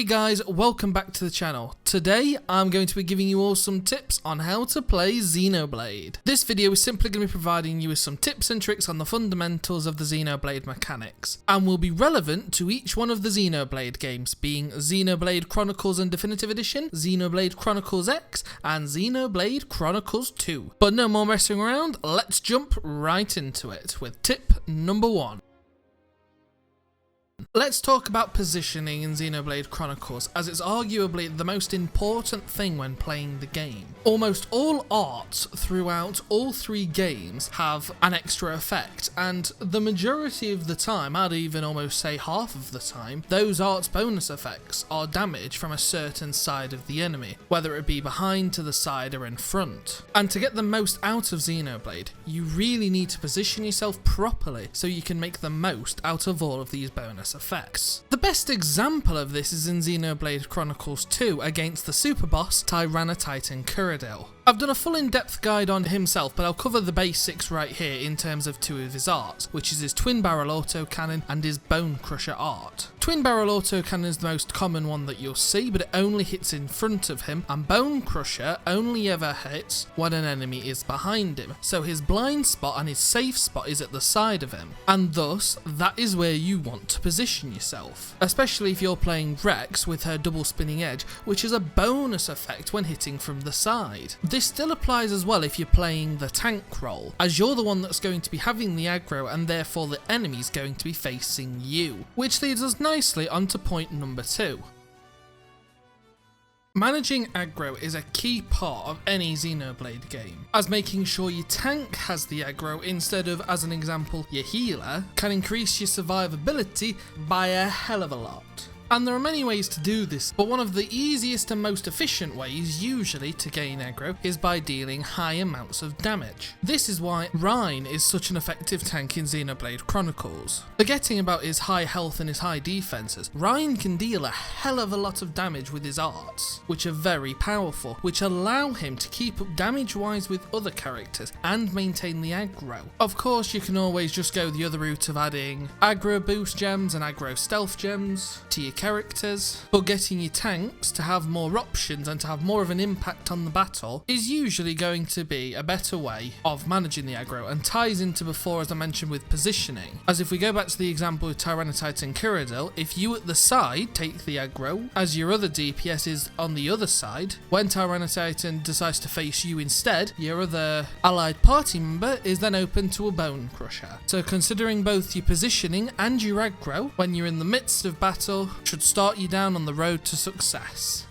Hey guys, welcome back to the channel. Today I'm going to be giving you all some tips on how to play Xenoblade. This video is simply going to be providing you with some tips and tricks on the fundamentals of the Xenoblade mechanics, and will be relevant to each one of the Xenoblade games, being Xenoblade Chronicles and Definitive Edition, Xenoblade Chronicles X, and Xenoblade Chronicles 2. But no more messing around, let's jump right into it with tip number 1. Let's talk about positioning in Xenoblade Chronicles, as it's arguably the most important thing when playing the game. Almost all arts throughout all three games have an extra effect, and the majority of the time, I'd even almost say half of the time, those arts bonus effects are damage from a certain side of the enemy, whether it be behind, to the side, or in front. And to get the most out of Xenoblade, you really need to position yourself properly so you can make the most out of all of these bonus effects. The best example of this is in Xenoblade Chronicles 2 against the super boss Tyranitar Kuradil. I've done a full in-depth guide on himself, but I'll cover the basics right here in terms of two of his arts, which is his twin barrel autocannon and his bone crusher art. Twin barrel autocannon is the most common one that you'll see, but it only hits in front of him, and bone crusher only ever hits when an enemy is behind him, so his blind spot and his safe spot is at the side of him, and thus that is where you want to position yourself, especially if you're playing Rex with her double spinning edge, which is a bonus effect when hitting from the side. This still applies as well if you're playing the tank role, as you're the one that's going to be having the aggro and therefore the enemy's going to be facing you. Which leads us nicely onto point number 2. Managing aggro is a key part of any Xenoblade game, as making sure your tank has the aggro instead of, as an example, your healer, can increase your survivability by a hell of a lot. And there are many ways to do this, but one of the easiest and most efficient ways usually to gain aggro is by dealing high amounts of damage. This is why Rein is such an effective tank in Xenoblade Chronicles. Forgetting about his high health and his high defenses, Rein can deal a hell of a lot of damage with his arts, which are very powerful, which allow him to keep up damage wise with other characters and maintain the aggro. Of course, you can always just go the other route of adding aggro boost gems and aggro stealth gems to your characters, but getting your tanks to have more options and to have more of an impact on the battle is usually going to be a better way of managing the aggro, and ties into before, as I mentioned, with positioning. As if we go back to the example with Tyranitar Kuradil, if you at the side take the aggro as your other DPS is on the other side, when Tyranitar decides to face you instead, your other allied party member is then open to a bone crusher. So considering both your positioning and your aggro when you're in the midst of battle should start you down on the road to success.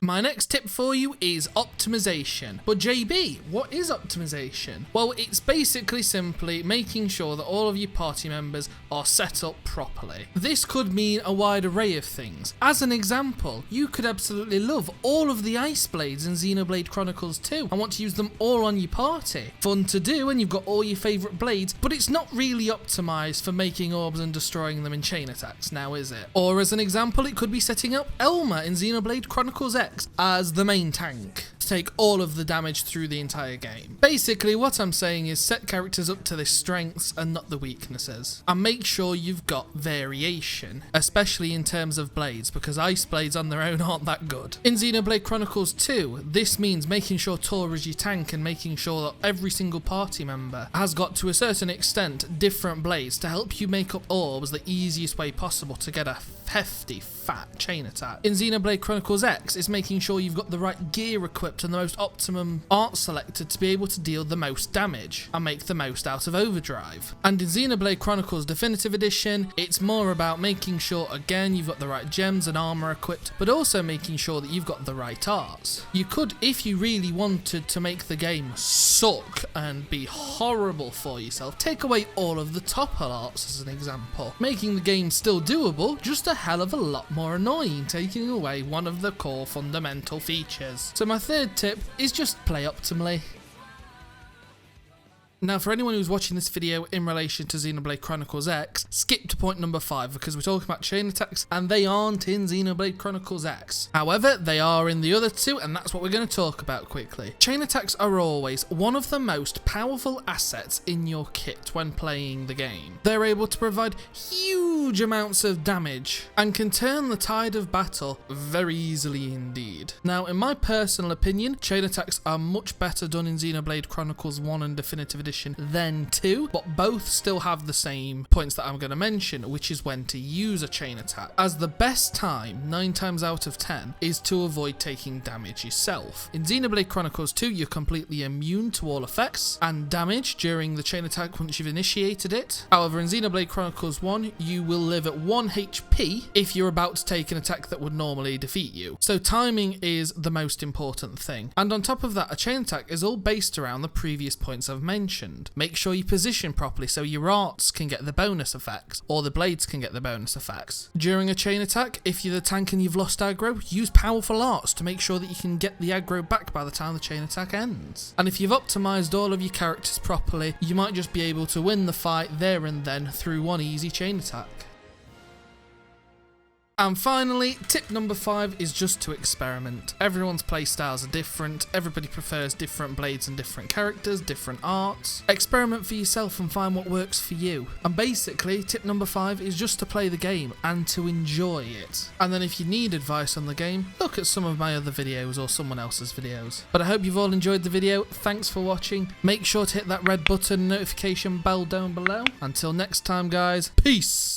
My next tip for you is optimization. But JB, what is optimization? Well, it's basically simply making sure that all of your party members are set up properly. This could mean a wide array of things. As an example, you could absolutely love all of the ice blades in Xenoblade Chronicles 2 and want to use them all on your party. Fun to do, and you've got all your favourite blades, but it's not really optimized for making orbs and destroying them in chain attacks, now is it? Or as an example, it could be setting up Elma in Xenoblade Chronicles X as the main tank to take all of the damage through the entire game. Basically, what I'm saying is set characters up to their strengths and not the weaknesses, and make sure you've got variation, especially in terms of blades, because ice blades on their own aren't that good. In Xenoblade Chronicles 2, this means making sure Tor is your tank and making sure that every single party member has got, to a certain extent, different blades to help you make up orbs the easiest way possible to get a hefty fat chain attack. In Xenoblade Chronicles X, it's making sure you've got the right gear equipped and the most optimum art selected to be able to deal the most damage and make the most out of overdrive. And in Xenoblade Chronicles Definitive Edition, it's more about making sure, again, you've got the right gems and armor equipped, but also making sure that you've got the right arts. You could, if you really wanted to make the game suck and be horrible for yourself, take away all of the top arts as an example, making the game still doable, just a hell of a lot more annoying, taking away one of the core fundamental features. So my third tip is just play optimally. Now, for anyone who's watching this video in relation to Xenoblade Chronicles X, skip to point number 5 because we're talking about chain attacks and they aren't in Xenoblade Chronicles X. However, they are in the other two, and that's what we're going to talk about quickly. Chain attacks are always one of the most powerful assets in your kit when playing the game. They're able to provide huge amounts of damage and can turn the tide of battle very easily indeed. Now, in my personal opinion, chain attacks are much better done in Xenoblade Chronicles 1 and Definitive Edition than 2, but both still have the same points that I'm going to mention, which is when to use a chain attack, as the best time, 9 times out of 10, is to avoid taking damage yourself. In Xenoblade Chronicles 2, you're completely immune to all effects and damage during the chain attack once you've initiated it. However, in Xenoblade Chronicles 1, you will live at 1 HP if you're about to take an attack that would normally defeat you. So timing is the most important thing. And on top of that, a chain attack is all based around the previous points I've mentioned. Make sure you position properly so your arts can get the bonus effects, or the blades can get the bonus effects. During a chain attack, if you're the tank and you've lost aggro, use powerful arts to make sure that you can get the aggro back by the time the chain attack ends. And if you've optimized all of your characters properly, you might just be able to win the fight there and then through one easy chain attack. And finally, tip number 5 is just to experiment. Everyone's playstyles are different, everybody prefers different blades and different characters, different arts. Experiment for yourself and find what works for you. And basically, tip number 5 is just to play the game and to enjoy it. And then if you need advice on the game, look at some of my other videos or someone else's videos. But I hope you've all enjoyed the video, thanks for watching. Make sure to hit that red button notification bell down below. Until next time guys, peace!